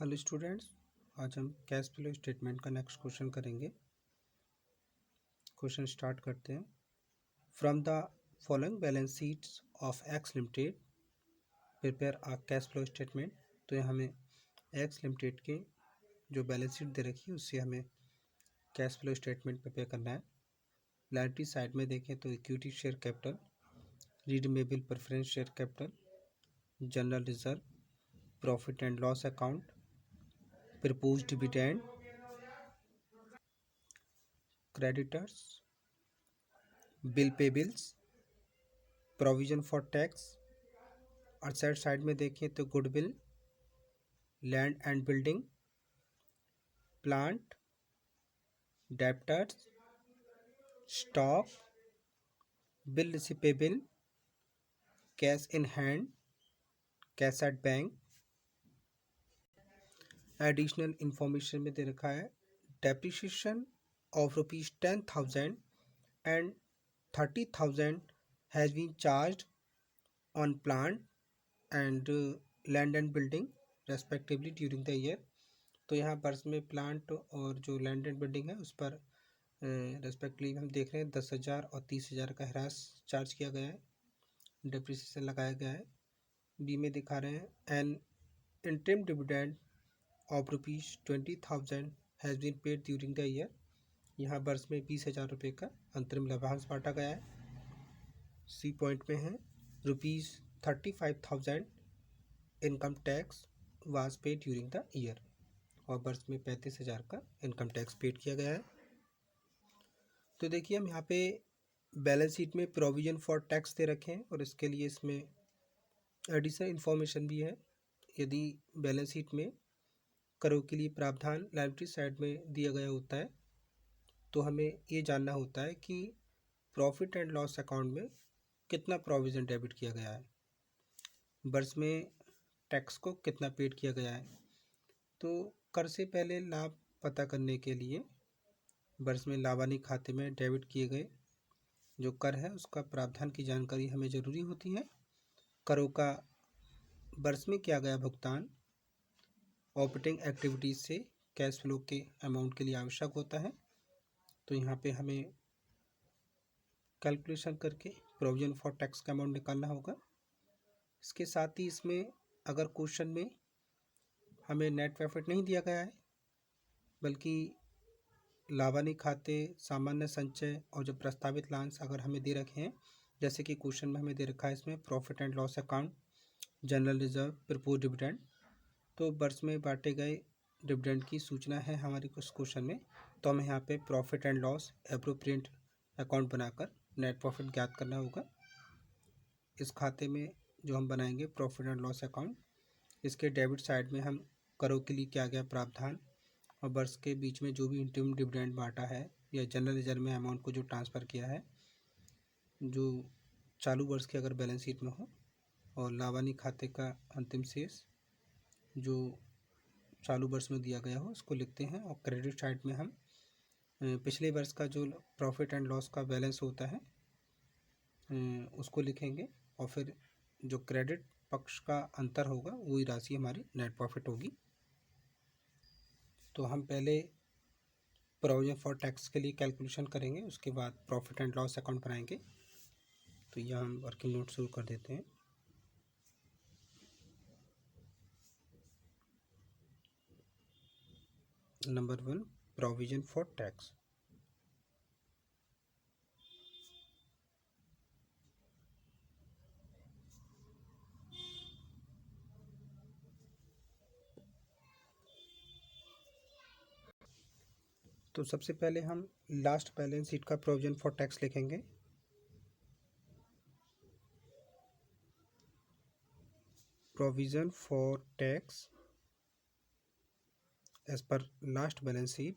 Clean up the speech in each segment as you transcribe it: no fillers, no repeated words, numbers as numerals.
Hello students, आज हम cash flow statement का नेक्स्ट क्वेश्चन करेंगे। क्वेश्चन स्टार्ट करते हैं। From the following balance sheets of x limited prepare a cash flow statement. तो यहाँ हमें एक्स लिमिटेड के जो बैलेंस शीट दे रखी है उससे हमें कैश फ्लो स्टेटमेंट प्रिपेयर करना है। लायबिलिटी साइड में देखें तो equity share capital, redeemable preference share capital, general reserve, profit and loss account, proposed dividend, creditors, bill payables, provision for tax. Asset side में देखें तो goodwill, land and building, plant, debtors, stock, bill receivable, cash in hand, cash at bank. Additional information में दे रखा है depreciation of ₹10,000 and 30,000 has been charged on plant and land and building respectively during the year. तो यहाँ वर्ष में plant और जो लैंड एंड बिल्डिंग है उस पर रेस्पेक्टिवली हम देख रहे हैं 10,000 और 30,000 का ह्रास चार्ज किया गया है, डिप्रिसिएशन लगाया गया है। बी में दिखा रहे हैं an interim dividend of ₹20,000 has been paid during the year. यहाँ वर्ष में 20,000 रुपये का अंतरिम लाभांश बांटा गया है। सी पॉइंट में है ₹35,000 income tax was paid during the year, और वर्ष में 35,000 का इनकम टैक्स पेड किया गया है। तो देखिए हम यहाँ पे बैलेंस शीट में प्रोविजन फॉर टैक्स दे रखे हैं और इसके लिए इसमें एडिशनल इन्फॉर्मेशन भी है। यदि बैलेंस शीट में करों के लिए प्रावधान लायबिलिटी साइड में दिया गया होता है तो हमें ये जानना होता है कि प्रॉफिट एंड लॉस अकाउंट में कितना प्रोविज़न डेबिट किया गया है, वर्ष में टैक्स को कितना पेड किया गया है। तो कर से पहले लाभ पता करने के लिए वर्ष में लाभानी खाते में डेबिट किए गए जो कर है उसका प्रावधान की जानकारी हमें ज़रूरी होती है। करों का वर्ष में किया गया भुगतान ऑपरेटिंग एक्टिविटीज़ से कैश फ्लो के अमाउंट के लिए आवश्यक होता है। तो यहाँ पे हमें कैलकुलेशन करके प्रोविजन फॉर टैक्स का अमाउंट निकालना होगा। इसके साथ ही इसमें अगर क्वेश्चन में हमें नेट प्रॉफिट नहीं दिया गया है बल्कि लाभानी खाते, सामान्य संचय और जो प्रस्तावित लाभांश अगर हमें दे रखे हैं, जैसे कि क्वेश्चन में हमें दे रखा है इसमें profit and loss account, general reserve, propose dividend, तो वर्ष में बांटे गए डिविडेंड की सूचना है हमारी कुछ क्वेश्चन में। तो हमें यहाँ पे profit and loss appropriate account बनाकर नेट प्रॉफिट ज्ञात करना होगा। इस खाते में जो हम बनाएंगे प्रॉफिट एंड लॉस अकाउंट, इसके डेबिट साइड में हम करों के लिए किया गया प्रावधान और वर्ष के बीच में जो भी इंटरिम डिविडेंड बांटा है या जनरल रिजर्व में अमाउंट को जो ट्रांसफ़र किया है जो चालू वर्ष के अगर बैलेंस शीट में हो, और लाभानी खाते का अंतिम शेष जो चालू वर्ष में दिया गया हो उसको लिखते हैं। और क्रेडिट साइड में हम पिछले वर्ष का जो प्रॉफिट एंड लॉस का बैलेंस होता है उसको लिखेंगे, और फिर जो क्रेडिट पक्ष का अंतर होगा वही राशि हमारी नेट प्रॉफिट होगी। तो हम पहले प्रोविजन फॉर टैक्स के लिए कैलकुलेशन करेंगे, उसके बाद प्रॉफिट एंड लॉस अकाउंट बनाएंगे। तो यह हम वर्किंग नोट शुरू कर देते हैं। नंबर 1, प्रोविजन फॉर टैक्स। तो सबसे पहले हम लास्ट बैलेंस शीट का प्रोविजन फॉर टैक्स लिखेंगे। Provision for tax as per last balance sheet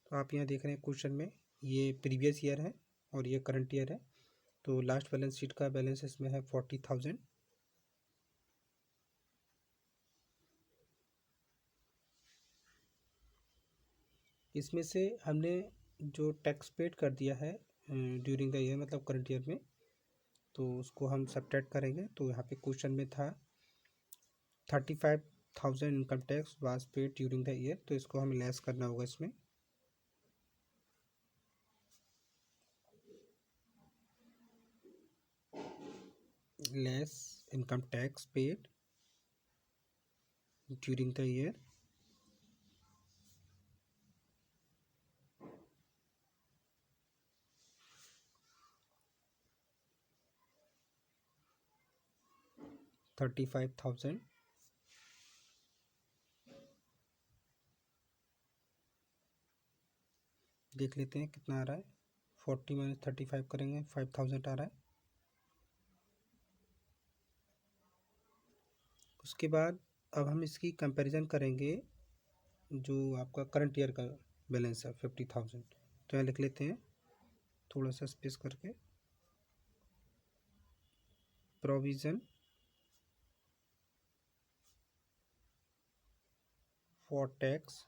तो आप यहाँ देख रहे हैं क्वेश्चन में ये प्रीवियस ईयर है और ये करंट ईयर है। तो लास्ट बैलेंस शीट का बैलेंस इसमें है 40,000। इसमें से हमने जो टैक्स पेड कर दिया है ड्यूरिंग द ईयर मतलब करंट ईयर में, तो उसको हम सब्ट्रैक्ट करेंगे। तो यहाँ पे क्वेश्चन में था 35,000 income tax was paid during the year, तो इसको हमें लेस करना होगा इसमें। Less income tax paid during the year $35,000। देख लेते हैं कितना आ रहा है। 40 माइनस 35 करेंगे 5,000 आ रहा है। उसके बाद अब हम इसकी कंपैरिजन करेंगे जो आपका करंट ईयर का बैलेंस है 50,000। तो यहाँ लिख लेते हैं थोड़ा सा स्पेस करके, provision for tax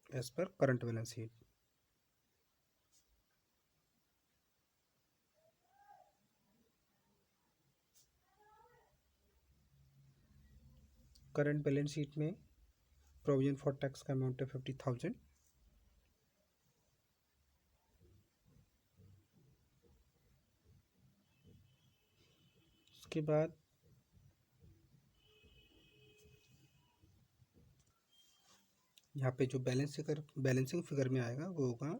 as per current balance sheet. Current balance sheet में प्रोविजन फॉर टैक्स का अमाउंट है 50,000। उसके बाद यहाँ पे जो बैलेंसिंग फिगर में आएगा वो होगा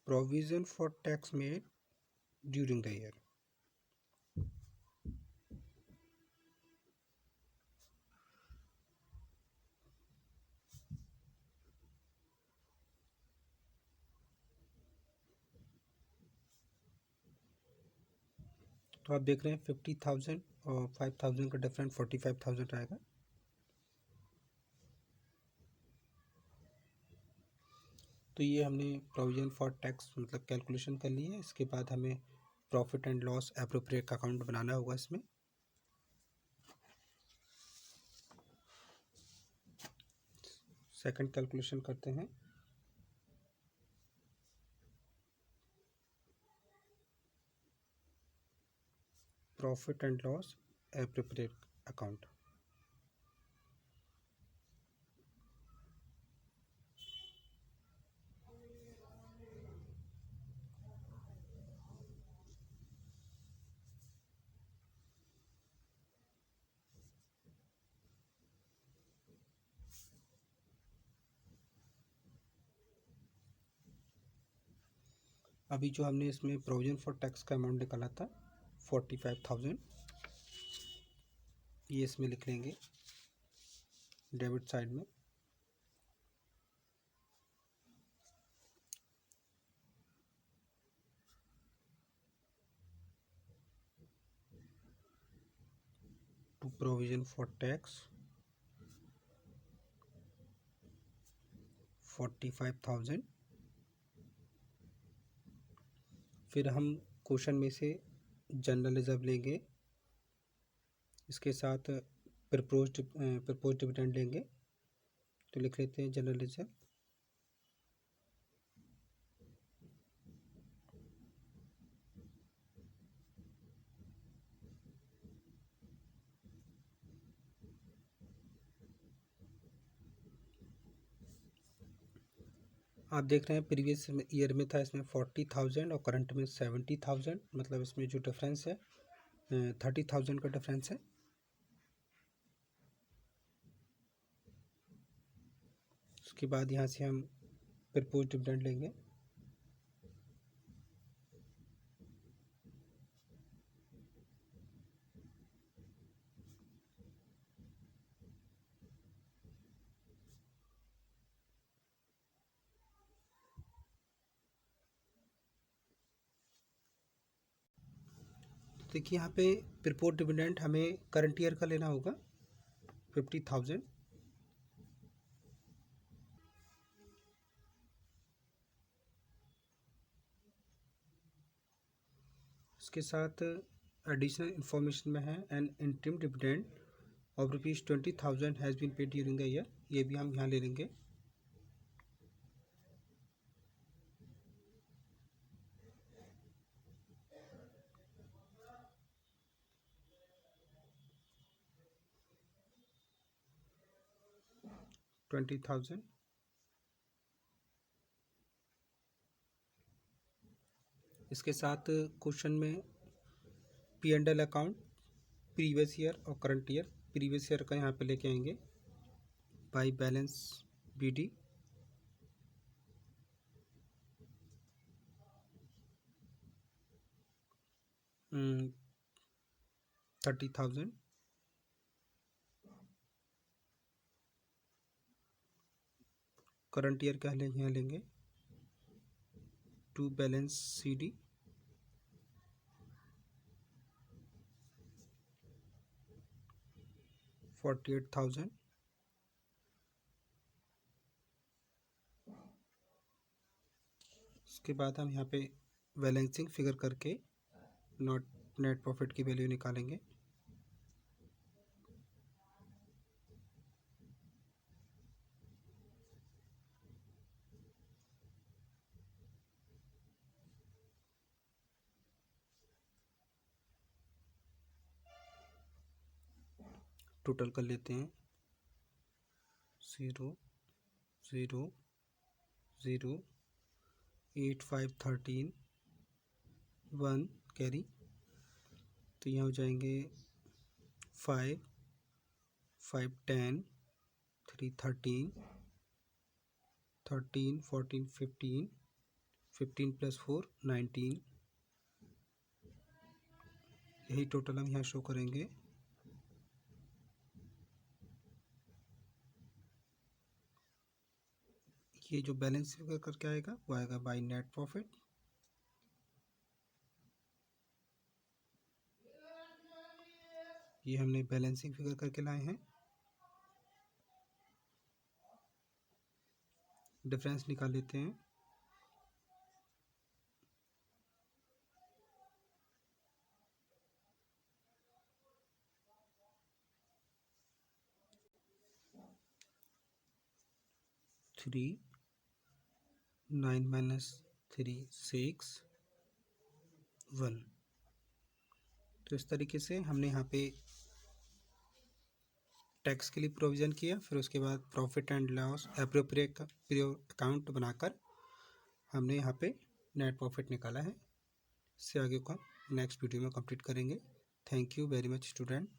provision for tax made during the year. तो आप देख रहे हैं 50,000 और 5,000 का डिफरेंट 45,000 आएगा। तो ये हमने प्रोविजन फॉर टैक्स मतलब कैलकुलेशन कर ली है। इसके बाद हमें profit and loss appropriate account बनाना होगा इसमें। सेकंड कैलकुलेशन करते हैं। Profit and loss appropriate account. अभी जो हमने इसमें प्रोविजन फॉर टैक्स का अमाउंट निकाला था 45,000, ये इसमें लिख लेंगे डेबिट साइड में। To provision for tax 45,000। फिर हम क्वेश्चन में से जनरल रिजर्व लेंगे, इसके साथ प्रपोज डिविडेंड लेंगे। तो लिख लेते हैं जनरल रिजर्व आप देख रहे हैं प्रीवियस ईयर में था इसमें 40,000 और करंट में 70,000, मतलब इसमें जो डिफरेंस है 30,000 का डिफरेंस है। उसके बाद यहाँ से हम प्रपोज डिविडेंड लेंगे। देखिए यहाँ पे प्रपोज डिविडेंड हमें करंट ईयर का लेना होगा 50,000। उसके साथ एडिशनल इन्फॉर्मेशन में है an interim dividend of ₹20,000 has been paid during the year, ये भी हम यहाँ ले लेंगे। $20,000। इसके साथ क्वेश्चन में P&L अकाउंट प्रीवियस ईयर और करंट ईयर, प्रीवियस ईयर का यहाँ पे लेके आएंगे by balance BD, $30,000। Current year का यहाँ लेंगे टू बैलेंस CD, $48,000। उसके बाद हम यहाँ पे बैलेंसिंग फिगर करके नॉट नेट प्रॉफिट की वैल्यू निकालेंगे। टोटल कर लेते हैं 0 0 0 8 5 13 1 कैरी, तो यहाँ हो जाएंगे 5 5 10 3 13 13 14 15 15 + 4 19, यही टोटल हम यहाँ शो करेंगे। ये जो बैलेंस फिगर करके आएगा वो आएगा बाय नेट प्रॉफिट। ये हमने बैलेंसिंग फिगर करके लाए हैं। डिफरेंस निकाल लेते हैं। थ्री 9 - 3 6 1। तो इस तरीके से हमने यहाँ पे टैक्स के लिए प्रोविज़न किया, फिर उसके बाद profit and loss appropriate account बनाकर हमने यहाँ पे नेट प्रॉफिट निकाला है। इससे आगे को हम नेक्स्ट वीडियो में कंप्लीट करेंगे। Thank you very much student.